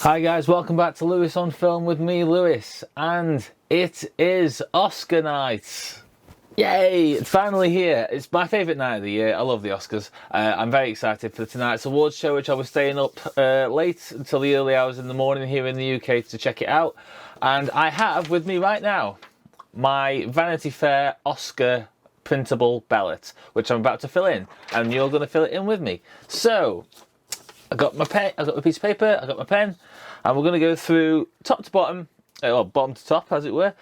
Hi guys, welcome back to Lewis on Film with me, Lewis, and it is Oscar night. Yay! It's finally here. It's my favourite night of the year. I love the Oscars. I'm very excited for tonight's awards show, which I was staying up late until the early hours in the morning here in the UK to check it out. And I have with me right now my Vanity Fair Oscar printable ballot, which I'm about to fill in, and you're going to fill it in with me. So, I got my pen, I got my piece of paper, I got my pen, and we're going to go through top to bottom, or bottom to top, as it were,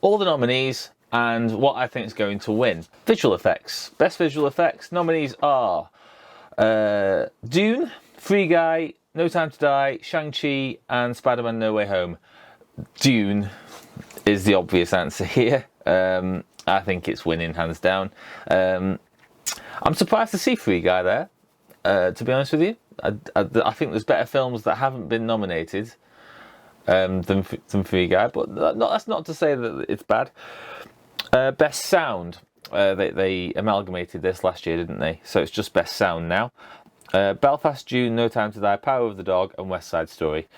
all the nominees and what I think is going to win. Visual effects. Best visual effects nominees are Dune, Free Guy, No Time to Die, Shang-Chi, and Spider-Man No Way Home. Dune is the obvious answer here. I think it's winning hands down. I'm surprised to see Free Guy there. To be honest with you, I think there's better films that haven't been nominated than Free Guy, but that's not to say that it's bad. Best sound, they amalgamated this last year, didn't they? So it's just best sound now. Belfast, Dune, No Time to Die, Power of the Dog, and West Side Story.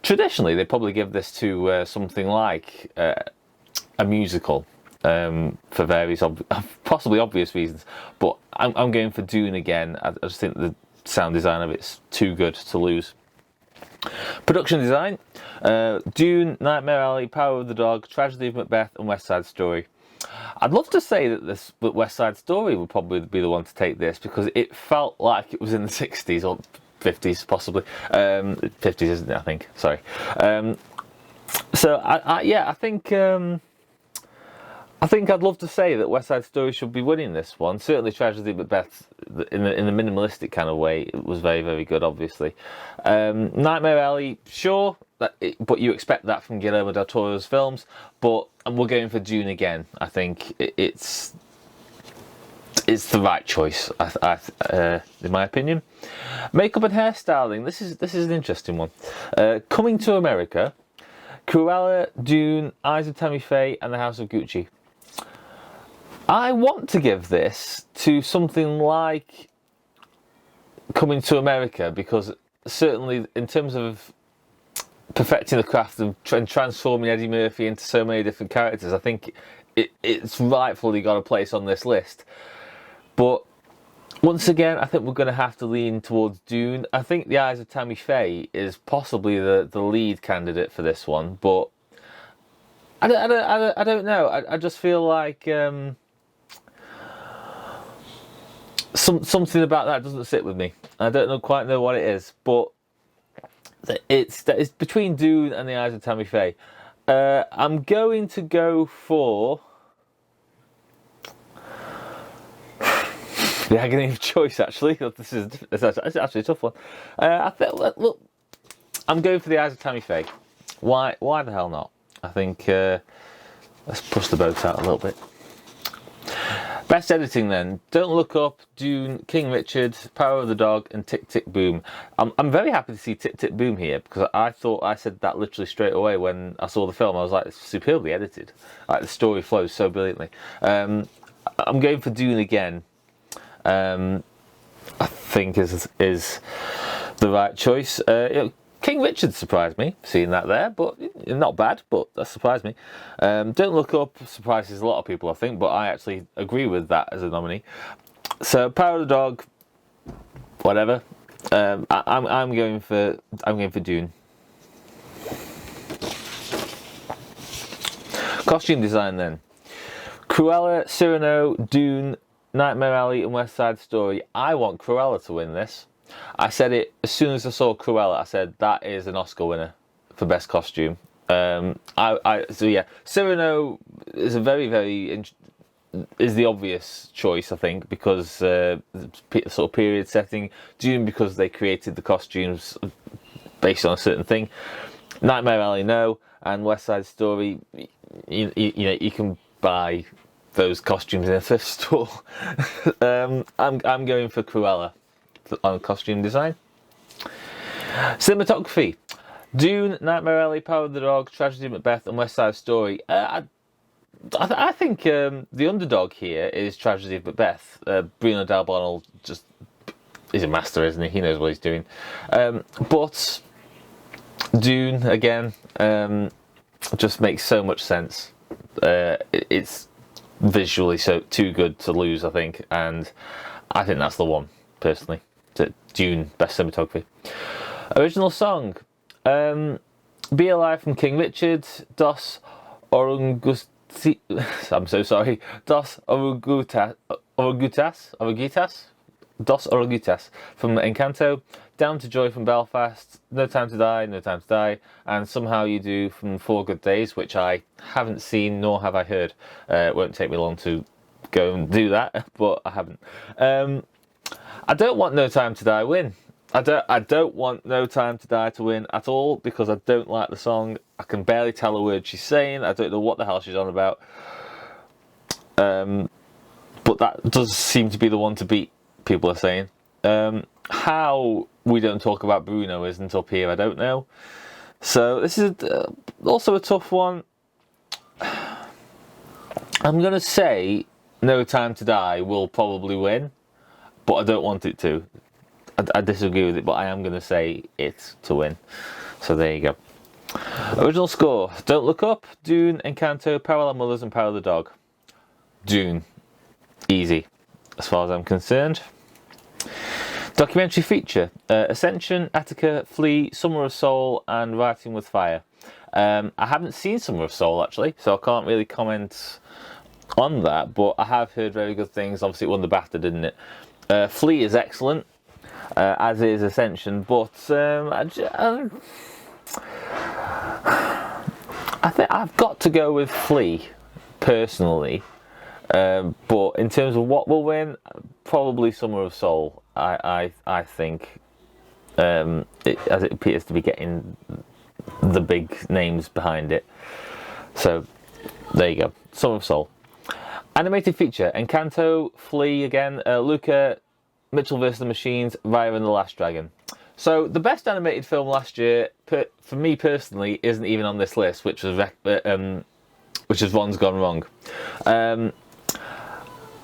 Traditionally, they probably give this to something like a musical. For various possibly obvious reasons, but I'm going for Dune again. I just think the sound design of it's too good to lose. Production design, Dune, Nightmare Alley, Power of the Dog, Tragedy of Macbeth, and West Side Story. I'd love to say that West Side Story would probably be the one to take this, because it felt like it was in the 60s or 50s possibly. 50s, isn't it? I think. Sorry. So I think I'd love to say that West Side Story should be winning this one. Certainly Tragedy of Macbeth, in the minimalistic kind of way, it was very, very good, obviously. Nightmare Alley, sure, but you expect that from Guillermo del Toro's films, but we're going for Dune again. I think it's the right choice, in my opinion. Makeup and hairstyling, this is an interesting one. Coming to America, Cruella, Dune, Eyes of Tammy Faye, and The House of Gucci. I want to give this to something like Coming to America, because certainly in terms of perfecting the craft and transforming Eddie Murphy into so many different characters, I think it's rightfully got a place on this list. But once again, I think we're going to have to lean towards Dune. I think The Eyes of Tammy Faye is possibly the lead candidate for this one, but I don't know. I just feel like something about that doesn't sit with me. I don't quite know what it is, but it's between Dune and The Eyes of Tammy Faye. I'm going to go for the agony of choice. Actually, it's actually a tough one. Look, I'm going for The Eyes of Tammy Faye. Why the hell not? I think let's push the boat out a little bit. Best editing then. Don't Look Up, Dune, King Richard, Power of the Dog, and Tick Tick Boom. I'm very happy to see Tick Tick Boom here, because I thought I said that literally straight away when I saw the film. I was like, it's superbly edited. Like, the story flows so brilliantly. I'm going for Dune again. I think is the right choice. King Richard surprised me, seeing that there, but not bad, but that surprised me. Don't Look Up surprises a lot of people, I think, but I actually agree with that as a nominee. So Power of the Dog, whatever. I'm going for Dune. Costume design then. Cruella, Cyrano, Dune, Nightmare Alley, and West Side Story. I want Cruella to win this. I said it as soon as I saw Cruella. I said that is an Oscar winner for best costume. So yeah, Cyrano is a is the obvious choice, I think, because sort of period setting. Dune, because they created the costumes based on a certain thing. Nightmare Alley, no, and West Side Story. You can buy those costumes in a thrift store. I'm going for Cruella on costume design. Cinematography. Dune, Nightmare Alley, Power of the Dog, Tragedy of Macbeth, and West Side Story. I think the underdog here is Tragedy of Macbeth. Bruno Del Bono just he's a master, isn't he? He knows what he's doing. But Dune, again, just makes so much sense. It's visually too good to lose, I think, and I think that's the one, personally. Dune, best cinematography. Original song, Be Alive from King Richard, Dos Orugutas, I'm so sorry, Dos Orugutas from Encanto, Down to Joy from Belfast, No Time to Die, and Somehow You Do from 4 Good Days, which I haven't seen nor have I heard. It won't take me long to go and do that, but I haven't. I don't want No Time to Die win. I don't want No Time to Die to win at all, because I don't like the song. I can barely tell a word she's saying. I don't know what the hell she's on about. But that does seem to be the one to beat, people are saying. How we don't talk about Bruno isn't up here, I don't know. So this is also a tough one. I'm going to say No Time to Die will probably win, but I don't want it to. I disagree with it, but I am going to say it to win. So there you go. Original score, Don't Look Up, Dune, Encanto, Parallel Mothers and Power of the Dog. Dune. Easy, as far as I'm concerned. Documentary feature, Ascension, Attica, Flea, Summer of Soul and Writing with Fire. I haven't seen Summer of Soul, actually, so I can't really comment on that, but I have heard very good things. Obviously it won the BAFTA, didn't it? Flea is excellent, as is Ascension, but I think I've got to go with Flea, personally. But in terms of what will win, probably Summer of Soul. I think, as it appears to be getting the big names behind it. So there you go, Summer of Soul. Animated feature, Encanto, Flea again, Luca, Mitchell vs. the Machines, Raya and the Last Dragon. So the best animated film last year, for me personally, isn't even on this list, which is Ron's Gone Wrong.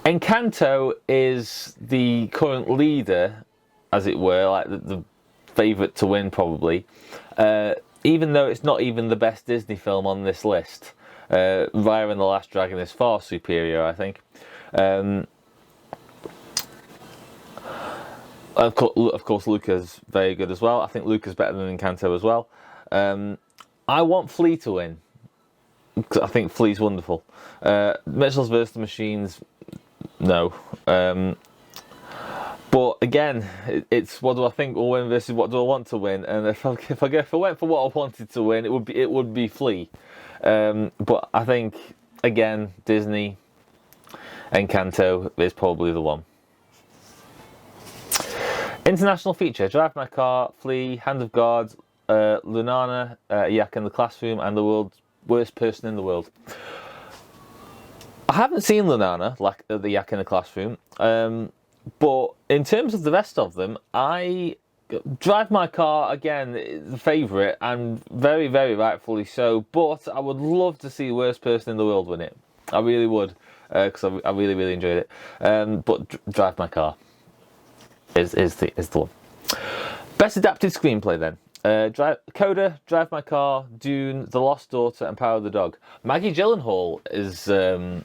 Encanto is the current leader, as it were, like the favourite to win probably, even though it's not even the best Disney film on this list. Raya and the Last Dragon is far superior, I think. Of course, Luca's very good as well. I think Luca's better than Encanto as well. I want Flea to win, because I think Flea's wonderful. Mitchell's vs. the Machines, no. But again, it's what do I think will win versus what do I want to win. And if I went for what I wanted to win, it would be Flea. But I think again, Disney, Encanto is probably the one. International feature, Drive My Car, Flea, Hand of God, Lunana, Yak in the Classroom, and The World's Worst Person in the World. I haven't seen Lunana, like the Yak in the Classroom, but in terms of the rest of them, Drive My Car, again, is the favourite, and very, very rightfully so, but I would love to see Worst Person in the World win it. I really would, because I really, really enjoyed it. But Drive My Car is the one. Best Adapted Screenplay then. Coda, Drive My Car, Dune, The Lost Daughter and Power of the Dog. Maggie Gyllenhaal is... a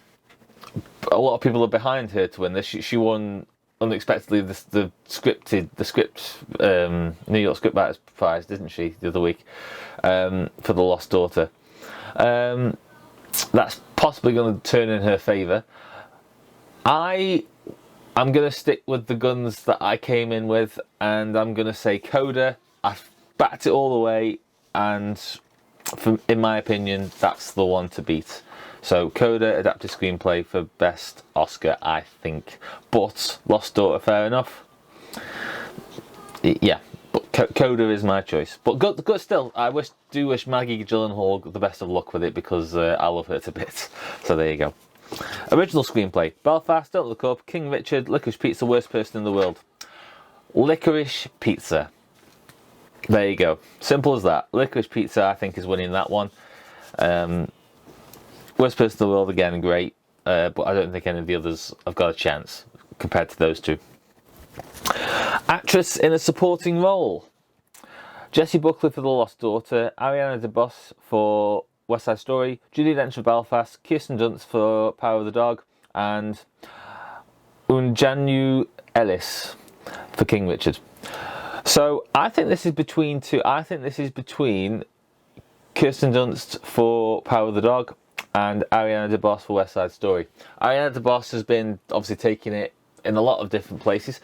lot of people are behind her to win this. She won unexpectedly the script New York Scriptwriters Prize, didn't she, the other week, for The Lost Daughter. That's possibly going to turn in her favour. I'm going to stick with the guns that I came in with, and I'm going to say Coda. I've backed it all the way, and in my opinion, that's the one to beat. So Coda, Adapted Screenplay for Best Oscar, I think. But Lost Daughter, fair enough. Yeah, but Coda is my choice. But good still, I do wish Maggie Gyllenhaal the best of luck with it, because I love her to bits. So there you go. Original Screenplay, Belfast, Don't Look Up, King Richard, Licorice Pizza, Worst Person in the World. Licorice Pizza. There you go. Simple as that. Licorice Pizza, I think, is winning that one. Worst Person in the World, again, great. But I don't think any of the others have got a chance compared to those two. Actress in a supporting role. Jessie Buckley for The Lost Daughter, Ariana DeBose for West Side Story, Judi Dench for Belfast, Kirsten Dunst for Power of the Dog, and Unjanu Ellis for King Richard. So I think this is between two. I think this is between Kirsten Dunst for Power of the Dog and Ariana DeBose for West Side Story. Ariana DeBose has been obviously taking it in a lot of different places.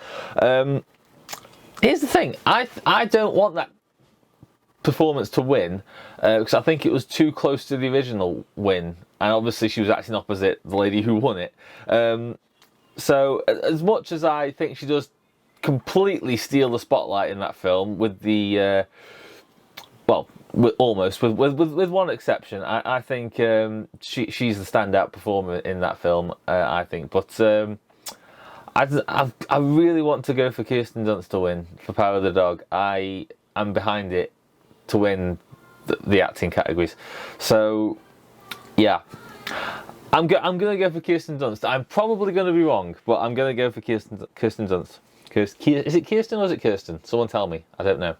Here's the thing. I don't want that performance to win because I think it was too close to the original win, and obviously she was acting opposite the lady who won it. So as much as I think she does completely steal the spotlight in that film, with the with one exception, I think she's the standout performer in that film. I think, but I really want to go for Kirsten Dunst to win for Power of the Dog. I am behind it to win the acting categories. So yeah, I'm gonna go for Kirsten Dunst. I'm probably gonna be wrong, but I'm gonna go for Kirsten Dunst. Is it Kirsten or is it Kirsten? Someone tell me. I don't know.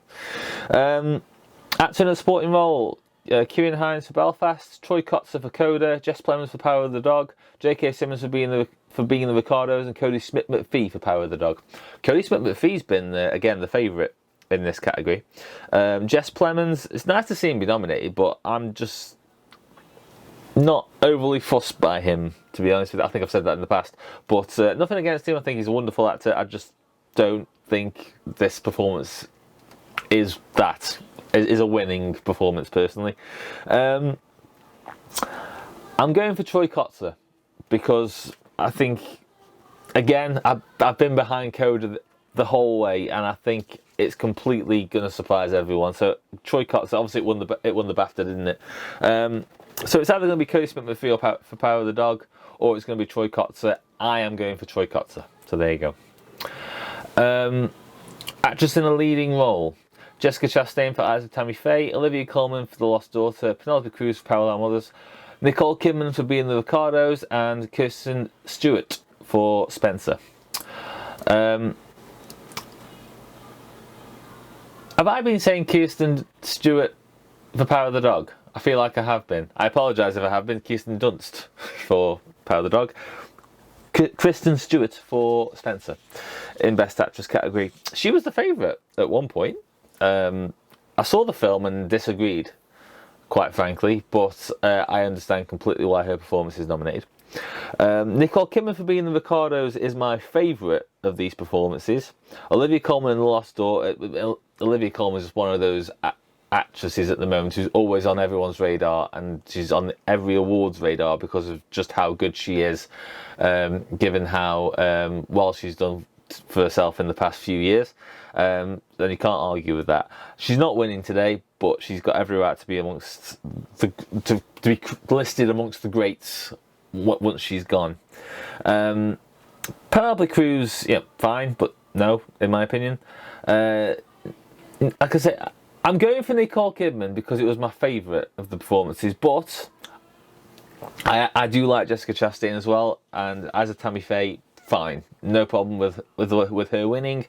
Actor in a supporting role: Ciarán Hinds for Belfast, Troy Kotzer for Coda, Jess Plemons for Power of the Dog, J.K. Simmons for being the Ricardos, and Cody Smith-McPhee for Power of the Dog. Cody Smith-McPhee's been again the favourite in this category. Jess Plemons, it's nice to see him be nominated, but I'm just not overly fussed by him, to be honest with you. I think I've said that in the past, but nothing against him. I think he's a wonderful actor. I just don't think this performance is a winning performance personally. I'm going for Troy Kotzer because I think, again, I've been behind Coda the whole way, and I think it's completely going to surprise everyone. So Troy Kotzer, obviously it won the BAFTA, didn't it? So it's either going to be Cody Smith-McPhee for Power of the Dog, or it's going to be Troy Kotzer. I am going for Troy Kotzer. So there you go. Actress in a leading role: Jessica Chastain for Eyes of Tammy Faye, Olivia Colman for The Lost Daughter, Penelope Cruz for Parallel Mothers, Nicole Kidman for Being the Ricardos, and Kirsten Stewart for Spencer. Have I been saying Kirsten Stewart for Power of the Dog? I feel like I have been. I apologise if I have been. Kirsten Dunst for Power of the Dog. Kristen Stewart for Spencer in Best Actress category. She was the favourite at one point. I saw the film and disagreed, quite frankly, but I understand completely why her performance is nominated. Nicole Kidman for Being the Ricardos is my favourite of these performances. Olivia Colman in The Lost Daughter. Olivia Colman is just one of those actresses at the moment who's always on everyone's radar, and she's on every awards radar because of just how good she is, given how well she's done for herself in the past few years. Then you can't argue with that. She's not winning today, but she's got every right to be amongst to be listed amongst the greats once she's gone. Penelope Cruz, yeah, fine, but no, in my opinion. Like I say, I'm going for Nicole Kidman because it was my favourite of the performances, but I do like Jessica Chastain as well, and as a Tammy Faye, fine, no problem with her winning,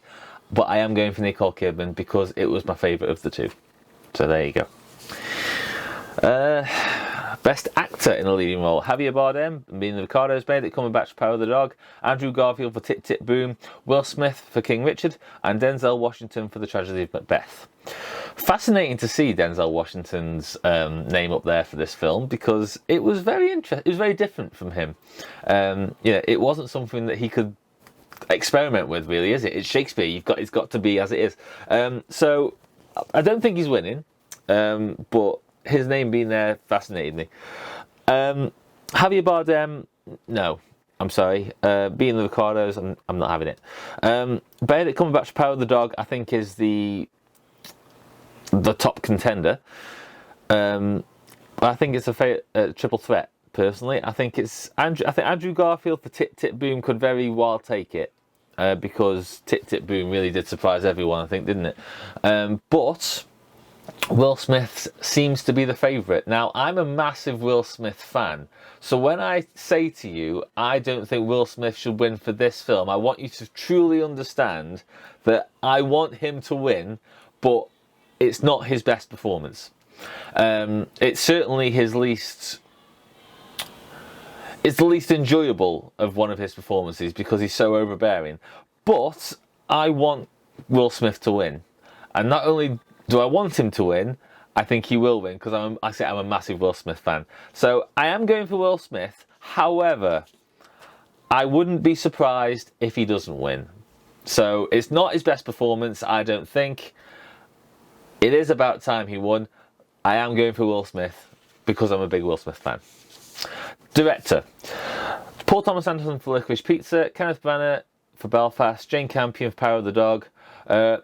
but I am going for Nicole Kidman because it was my favourite of the two. So there you go. Best Actor in a Leading Role: Javier Bardem, Being the Ricardos, Benedict Cumberbatch for Power of the Dog, Andrew Garfield for Tit Tit Boom, Will Smith for King Richard, and Denzel Washington for The Tragedy of Macbeth. Fascinating to see Denzel Washington's name up there for this film because it was very interesting. It was very different from him. It wasn't something that he could experiment with, really, is it? It's Shakespeare. It's got to be as it is. So I don't think he's winning, but his name being there fascinated me. Javier Bardem, no, I'm sorry. Being the Ricardos, I'm not having it. Benedict Cumberbatch for Power of the Dog, I think, is the top contender. I think it's a triple threat. Personally, I think Andrew Garfield for Tit Tit Boom could very well take it because Tit Tit Boom really did surprise everyone. I think, didn't it? But Will Smith seems to be the favourite. Now, I'm a massive Will Smith fan, so when I say to you, I don't think Will Smith should win for this film, I want you to truly understand that I want him to win, but it's not his best performance. It's certainly his least... It's the least enjoyable of one of his performances because he's so overbearing. But I want Will Smith to win. And not only do I want him to win, I think he will win because I'm a massive Will Smith fan. So I am going for Will Smith. However, I wouldn't be surprised if he doesn't win. So it's not his best performance, I don't think. It is about time he won. I am going for Will Smith because I'm a big Will Smith fan. Director: Paul Thomas Anderson for Licorice Pizza, Kenneth Branagh for Belfast, Jane Campion for Power of the Dog, I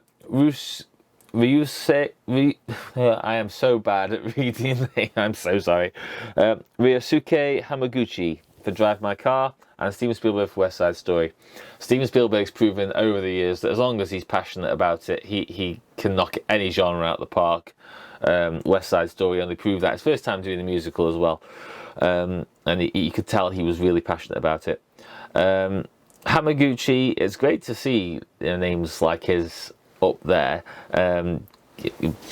am so bad at reading names, I'm so sorry. Ryosuke Hamaguchi for Drive My Car, and Steven Spielberg for West Side Story. Steven Spielberg's proven over the years that as long as he's passionate about it, he can knock any genre out of the park. West Side Story only proved that. His first time doing the musical as well. And you could tell he was really passionate about it. Hamaguchi, it's great to see names like his up there,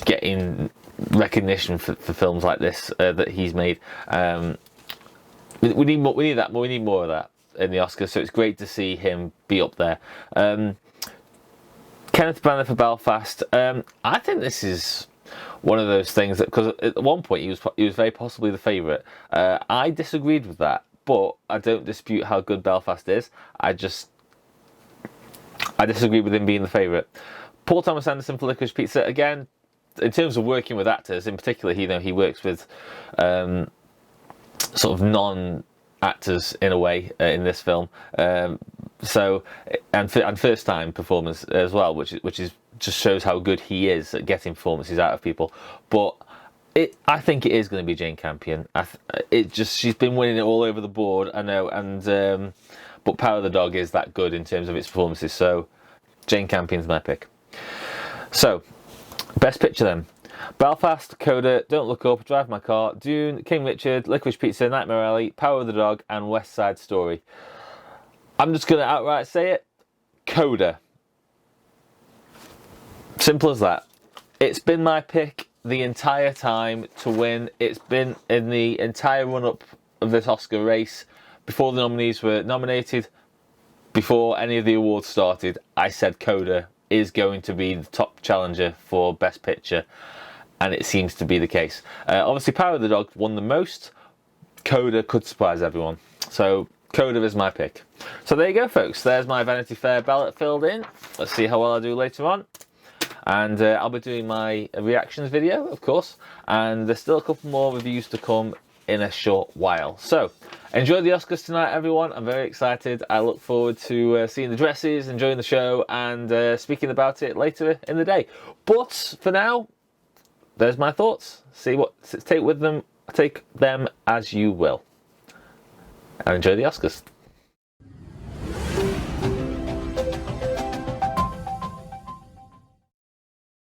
getting recognition for films like this that he's made. We need that. We need more of that in the Oscars. So it's great to see him be up there. Kenneth Branagh for Belfast. I think this is one of those things that, because at one point he was very possibly the favourite. I disagreed with that, but I don't dispute how good Belfast is. I disagree with him being the favourite. Paul Thomas Anderson for Licorice Pizza. Again, in terms of working with actors, in particular, he works with sort of non-actors in a way in this film. So and first time performance as well, which is just shows how good he is at getting performances out of people. But I think it is going to be Jane Campion. She's been winning it all over the board, I know, and but Power of the Dog is that good in terms of its performances. So Jane Campion's my pick. So Best Picture then: Belfast, Coda, Don't Look Up, Drive My Car, Dune, King Richard, Licorice Pizza, Nightmare Alley, Power of the Dog, and West Side Story. I'm just going to outright say it: Coda. Simple as that. It's been my pick the entire time to win. It's been in the entire run-up of this Oscar race. Before the nominees were nominated, before any of the awards started, I said Coda is going to be the top challenger for Best Picture, and it seems to be the case. Obviously, Power of the Dog won the most. Coda could surprise everyone. So Coda is my pick. So there you go, folks. There's my Vanity Fair ballot filled in. Let's see how well I do later on. And I'll be doing my reactions video, of course. And there's still a couple more reviews to come in a short while. So enjoy the Oscars tonight, everyone. I'm very excited. I look forward to seeing the dresses, enjoying the show, and speaking about it later in the day. But for now, there's my thoughts. Take them as you will. And enjoy the Oscars.